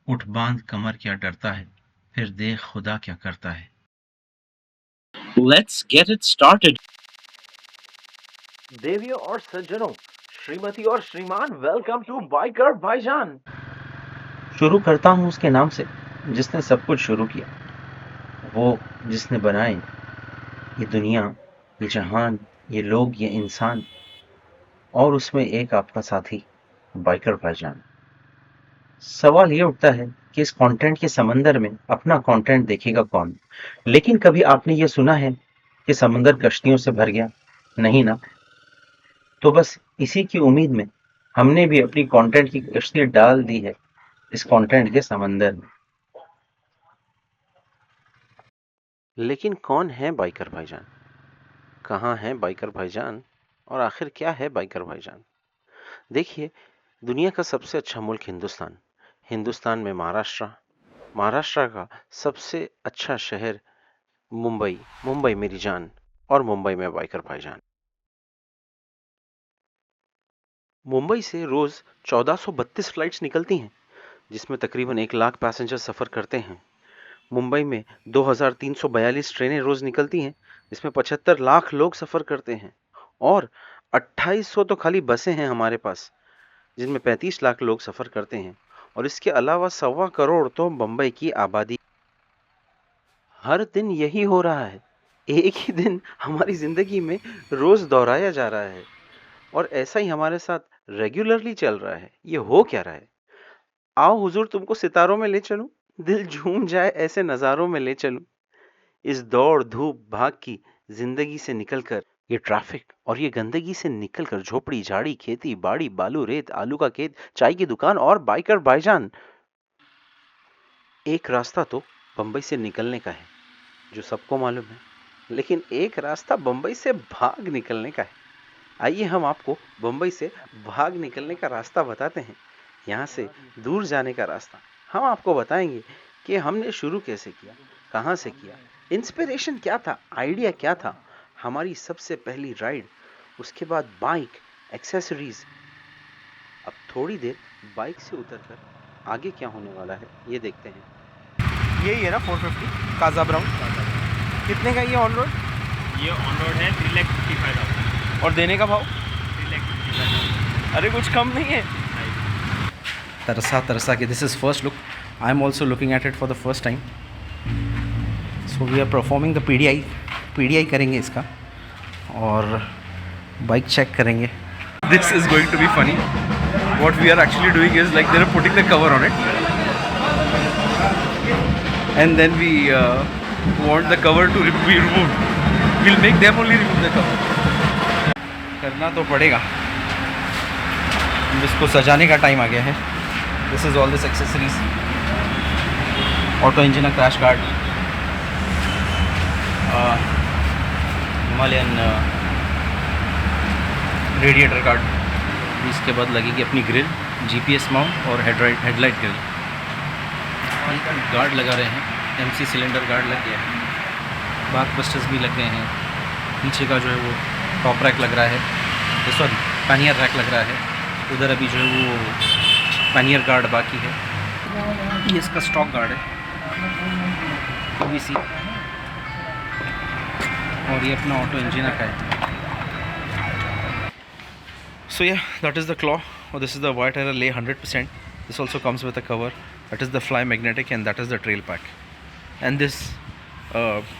उठ बांध कमर क्या डरता है, फिर देख खुदा क्या करता है। Let's get it started. देवियों और सज्जनों, श्रीमती और श्रीमान, वेलकम टू बाइकर भाईजान। शुरू करता हूँ उसके नाम से जिसने सब कुछ शुरू किया, वो जिसने बनाए ये दुनिया, ये जहान, ये लोग, ये इंसान, और उसमें एक आपका साथी बाइकर भाईजान। सवाल ये उठता है कि इस कंटेंट के समंदर में अपना कंटेंट देखेगा कौन। लेकिन कभी आपने ये सुना है कि समंदर कश्तियों से भर गया? नहीं ना। तो बस इसी की उम्मीद में हमने भी अपनी कंटेंट की कश्ती डाल दी है इस कंटेंट के समंदर में। लेकिन कौन है बाइकर भाईजान? कहाँ है बाइकर भाईजान? और आखिर क्या है बाइकर भाईजान? देखिए, दुनिया का सबसे अच्छा मुल्क हिंदुस्तान, हिंदुस्तान में महाराष्ट्र, महाराष्ट्र का सबसे अच्छा शहर मुंबई, मुंबई मेरी जान, और मुंबई में बाइकर भाईजान। मुंबई से रोज 1432 फ्लाइट्स निकलती हैं, जिसमें तकरीबन 1 लाख पैसेंजर सफर करते हैं। मुंबई में 2342 ट्रेनें रोज निकलती हैं, जिसमें 75 लाख लोग सफर करते हैं, और 2800 तो खाली बसें हैं हमारे पास, जिनमें 35 लाख लोग सफर करते हैं, और इसके अलावा 1.25 करोड़ तो मुंबई की आबादी। हर दिन यही हो रहा है, एक ही दिन हमारी जिंदगी में रोज दोहराया जा रहा है, और ऐसा ही हमारे साथ रेगुलरली चल रहा है। ये हो क्या रहा है? आओ हुजूर, तुमको सितारों में ले चलूं, दिल झूम जाए ऐसे नजारों में ले चलूं। इस दौड़ धूप भाग की जिंदगी से निकलकर, ये ट्रैफिक और ये गंदगी से निकलकर, झोपड़ी झाड़ी खेती बाड़ी बालू रेत आलू का खेत चाय की दुकान और बाइकर भाईजान, एक रास्ता तो बंबई से निकलने का है जो सबको मालूम है, लेकिन एक रास्ता बंबई से भाग निकलने का है। आइए हम आपको बंबई से भाग निकलने का रास्ता बताते हैं, यहाँ से दूर जाने का रास्ता। हम आपको बताएंगे कि हमने शुरू कैसे किया, कहाँ से किया, इंस्पिरेशन क्या था, आइडिया क्या था, हमारी सबसे पहली राइड, उसके बाद बाइक, एक्सेसरीज। अब थोड़ी देर बाइक से उतरकर आगे क्या होने वाला है ये देखते हैं। यही है ना 450 काजा ब्राउन? कितने का ये ऑन रोड? ये ऑन रोड है 3,55,000। और देने का भाव? 3,55,000। अरे कुछ कम नहीं है? तरसा के this is first look. I am also looking at it for the first time. So we are performing the PDI करेंगे इसका, और बाइक चेक करेंगे. This is going to be funny. What we are actually doing is like they are putting the cover on it, and then we want the cover to be removed. We'll make them only remove the cover. करना तो पड़ेगा. इसको सजाने का time आ गया है. This is all this accessories. Auto engine crash guard, Himalayan radiator guard. इसके बाद लगेगी अपनी ग्रिल, जीपीएस माउंट और हेडलाइट ग्रिल. गार्ड लगा रहे हैं, एमसी सिलेंडर गार्ड लग गया है, बाक बस्टर्स भी लग गए हैं. पीछे का जो है वो टॉप रैक लग रहा है, सॉरी पैनियर रैक लग रहा है. उधर अभी जो है वो पैनियर गार्ड बाकी है. ये इसका स्टॉक गार्ड है, पीवीसी, और ये अपना ऑटो इंजिन का है. सो या दैट इज़ द क्लॉ, और this is the white error ले 100%. This also comes with a cover. That is the fly magnetic, and that is the trail pack. And this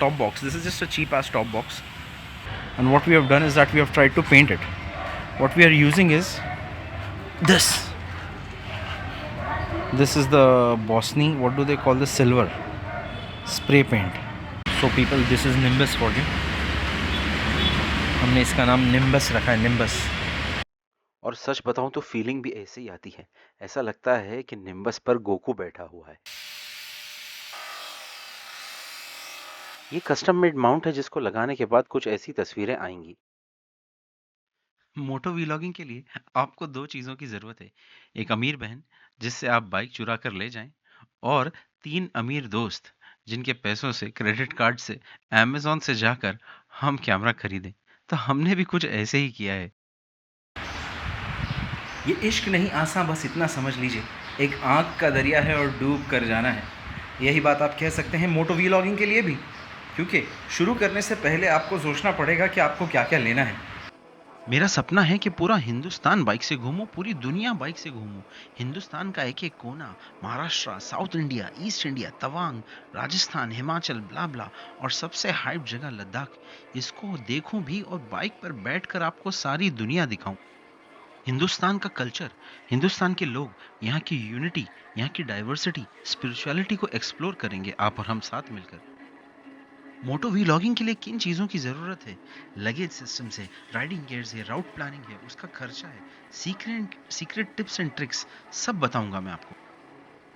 top box, this is just a cheap ass top box. And what we have done is that we have tried to paint it. What we are using is this. This is the Bosni, what do they call this, silver spray paint. So people, this is Nimbus for you. हमने इसका नाम Nimbus रखा है, Nimbus. और सच बताऊं तो feeling भी ऐसे ही आती है, ऐसा लगता है कि निम्बस पर गोकू बैठा हुआ है. ये कस्टम मेड माउंट है जिसको लगाने के बाद कुछ ऐसी तस्वीरें आएंगी. मोटो व्लॉगिंग के लिए आपको 2 चीज़ों की ज़रूरत है। एक अमीर बहन जिससे आप बाइक चुरा कर ले जाएं, और 3 अमीर दोस्त जिनके पैसों से, क्रेडिट कार्ड से, अमेज़न से जाकर हम कैमरा खरीदें। तो हमने भी कुछ ऐसे ही किया है। ये इश्क नहीं आसान, बस इतना समझ लीजिए. एक आँख का दरिया है और डूब कर जाना है। यही बात आप कह सकते हैं मोटो वीलॉगिंग के लिए भी, क्योंकि शुरू करने से पहले आपको सोचना पड़ेगा कि आपको क्या क्या लेना है। मेरा सपना है कि पूरा हिंदुस्तान बाइक से घूमूं, पूरी दुनिया बाइक से घूमूं। हिंदुस्तान का एक एक कोना, Maharashtra, south India, east India, Tawang, Rajasthan, Himachal, blah blah, और सबसे हाइप जगह लद्दाख। इसको देखूं भी और बाइक पर बैठकर आपको सारी दुनिया दिखाऊं। हिंदुस्तान का कल्चर, हिंदुस्तान के लोग, यहाँ की यूनिटी, यहाँ की डाइवर्सिटी, स्पिरिचुअलिटी को एक्सप्लोर करेंगे आप और हम साथ मिलकर। मोटो व्लॉगिंग के लिए किन चीज़ों की ज़रूरत है, लगेज सिस्टम से, राइडिंग गियर से, राउट प्लानिंग है, उसका खर्चा है, सीक्रेट टिप्स एंड ट्रिक्स, सब बताऊंगा मैं आपको।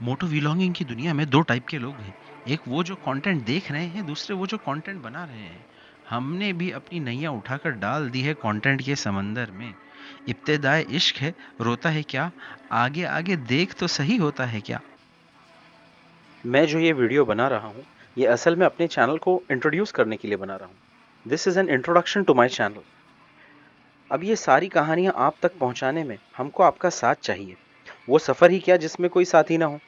मोटो व्लॉगिंग की दुनिया में दो टाइप के लोग हैं, एक वो जो कंटेंट देख रहे हैं, दूसरे वो जो कंटेंट बना रहे हैं। हमने भी अपनी नैया उठाकर डाल दी है कंटेंट के समंदर में। इब्तिदाए इश्क है, रोता है क्या, आगे आगे देख तो सही होता है क्या। मैं जो ये वीडियो बना रहा हूँ, ये असल में अपने चैनल को इंट्रोड्यूस करने के लिए बना रहा हूँ। This is an introduction to my channel. अब ये सारी कहानियाँ आप तक पहुँचाने में हमको आपका साथ चाहिए। वो सफ़र ही क्या जिसमें कोई साथी ना हो।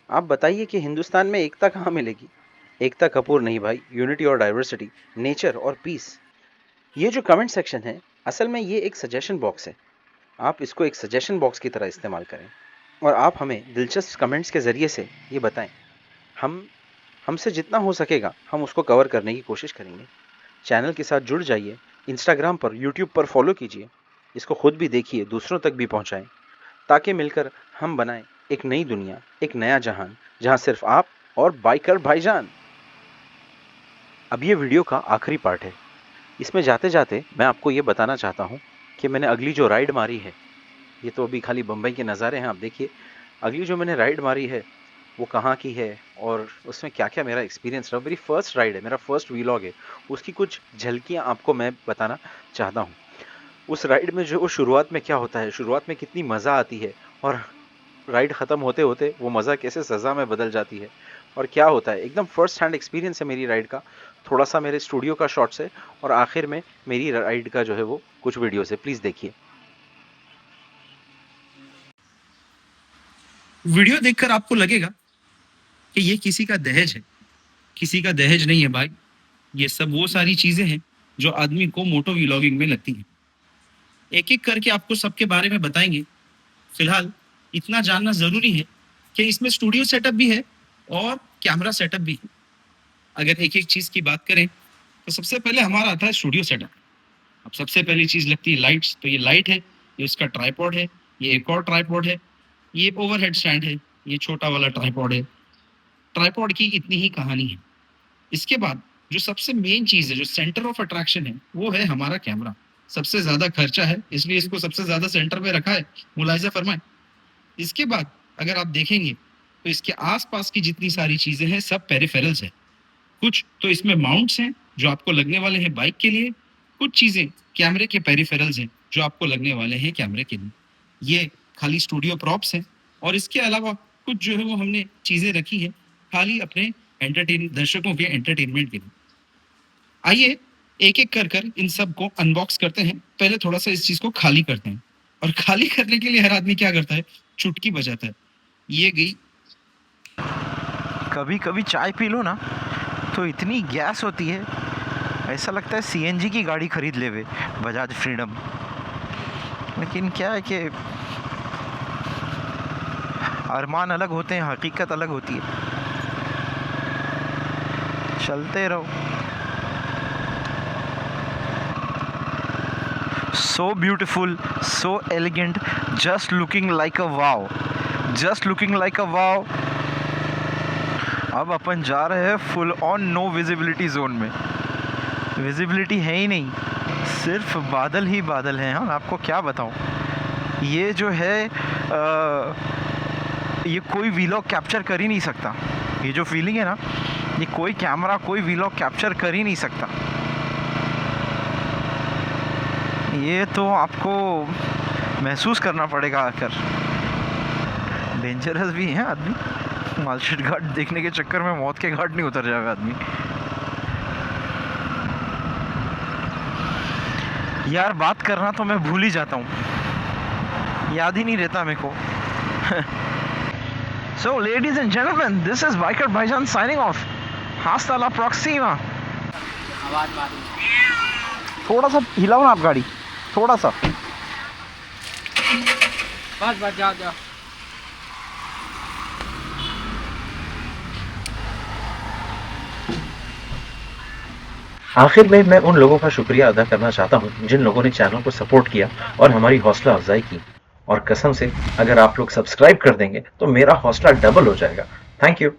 आप बताइए कि हिंदुस्तान में एकता कहाँ मिलेगी। एकता कपूर नहीं भाई, यूनिटी और डाइवर्सिटी, नेचर और पीस। ये जो कमेंट सेक्शन है, असल में ये एक सजेशन बॉक्स है। आप इसको एक सजेशन बॉक्स की तरह इस्तेमाल करें और आप हमें दिलचस्प कमेंट्स के ज़रिए से ये बताएं। हमसे जितना हो सकेगा हम उसको कवर करने की कोशिश करेंगे। चैनल के साथ जुड़ जाइए, इंस्टाग्राम पर, यूट्यूब पर फॉलो कीजिए, इसको खुद भी देखिए, दूसरों तक भी पहुंचाएं, ताकि मिलकर हम बनाएं एक नई दुनिया, एक नया जहान, जहां सिर्फ आप और बाइकर भाईजान। अब ये वीडियो का आखिरी पार्ट है। इसमें जाते जाते मैं आपको ये बताना चाहता हूँ कि मैंने अगली जो राइड मारी है, ये तो अभी खाली बम्बई के नज़ारे हैं, आप देखिए। अगली जो मैंने राइड मारी है वो कहाँ की है और उसमें क्या क्या मेरा एक्सपीरियंस रहा। मेरी फर्स्ट राइड है, मेरा फर्स्ट व्लॉग है, उसकी कुछ झलकियाँ आपको मैं बताना चाहता हूँ। उस राइड में जो शुरुआत में क्या होता है, शुरुआत में कितनी मज़ा आती है, और राइड ख़त्म होते होते वो मज़ा कैसे सज़ा में बदल जाती है, और क्या होता है। एकदम फर्स्ट हैंड एक्सपीरियंस है मेरी राइड का। थोड़ा सा मेरे स्टूडियो का शॉट्स है और आखिर में मेरी राइड का जो है वो कुछ वीडियोस है, प्लीज़ देखिए। वीडियो देखकर आपको लगेगा कि ये किसी का दहेज है। किसी का दहेज नहीं है भाई, ये सब वो सारी चीजें हैं जो आदमी को मोटो व्लॉगिंग में लगती हैं। एक एक करके आपको सबके बारे में बताएंगे। फिलहाल इतना जानना जरूरी है कि इसमें स्टूडियो सेटअप भी है और कैमरा सेटअप भी है। अगर एक एक चीज की बात करें तो सबसे पहले हमारा आता है स्टूडियो सेटअप। अब सबसे पहली चीज लगती है लाइट्स। तो ये लाइट है, ये उसका ट्राइपॉड है, ये एक और ट्राइपॉड है, ये ओवरहेड स्टैंड है, ये छोटा वाला ट्राइपॉड है। ट्राइपॉड की इतनी ही कहानी है। इसके बाद जो सबसे मेन चीज है, जो सेंटर ऑफ अट्रैक्शन है, वो है हमारा कैमरा। सबसे ज्यादा खर्चा है, इसलिए इसको सबसे ज्यादा सेंटर में रखा है, मुलाहिजा फरमाएं। इसके बाद अगर आप देखेंगे तो इसके आसपास की जितनी सारी चीजें हैं सब पेरिफेरल्स है। कुछ तो इसमें माउंट्स हैं जो आपको लगने वाले हैं बाइक के लिए, कुछ चीजें कैमरे के पेरिफेरल्स हैं जो आपको लगने वाले हैं कैमरे के लिए। ये खाली स्टूडियो प्रॉप्स हैं और इसके अलावा कुछ जो है वो हमने चीजें रखी हैं खाली अपने दर्शकों के एंटरटेनमेंट के लिए। आइए एक एक कर इन सब को अनबॉक्स करते हैं। पहले थोड़ा सा इस चीज को खाली करते हैं, और खाली करने के लिए हर आदमी क्या करता है, चुटकी बजाता है। ये गई। कभी कभी चाय पी लो ना तो इतनी गैस होती है, ऐसा लगता है सीएनजी की गाड़ी खरीद लेवे, बजाज फ्रीडम। लेकिन क्या है कि अरमान अलग होते हैं, हकीकत अलग होती है। चलते रहो। So beautiful, so elegant, just looking like a wow, just looking like a wow. अब अपन जा रहे हैं full on no visibility zone में। विजिबिलिटी है ही नहीं, सिर्फ बादल ही बादल हैं। हाँ, आपको क्या बताऊँ, ये जो है ये कोई व्लॉग कैप्चर कर ही नहीं सकता। ये जो फीलिंग है ना, ये कोई कैमरा, कोई व्लॉग कैप्चर कर ही नहीं सकता। ये तो आपको महसूस करना पड़ेगा आकर। डेंजरस भी है आदमी, मालशेट घाट देखने के चक्कर में मौत के घाट नहीं उतर जाएगा आदमी। यार बात करना तो मैं भूल ही जाता हूँ, याद ही नहीं रहता मेरे को। So, ladies and gentlemen, this is Biker Bhaijan signing off. Hasta la próxima. थोड़ा सा हिलाओ ना आप गाड़ी, थोड़ा सा. बस जाओ जाओ. आखिर में मैं उन लोगों का शुक्रिया अदा करना चाहता हूँ जिन लोगों ने चैनल को सपोर्ट किया और हमारी हौसला अफजाई की, और कसम से अगर आप लोग सब्सक्राइब कर देंगे तो मेरा हौसला डबल हो जाएगा. Thank you.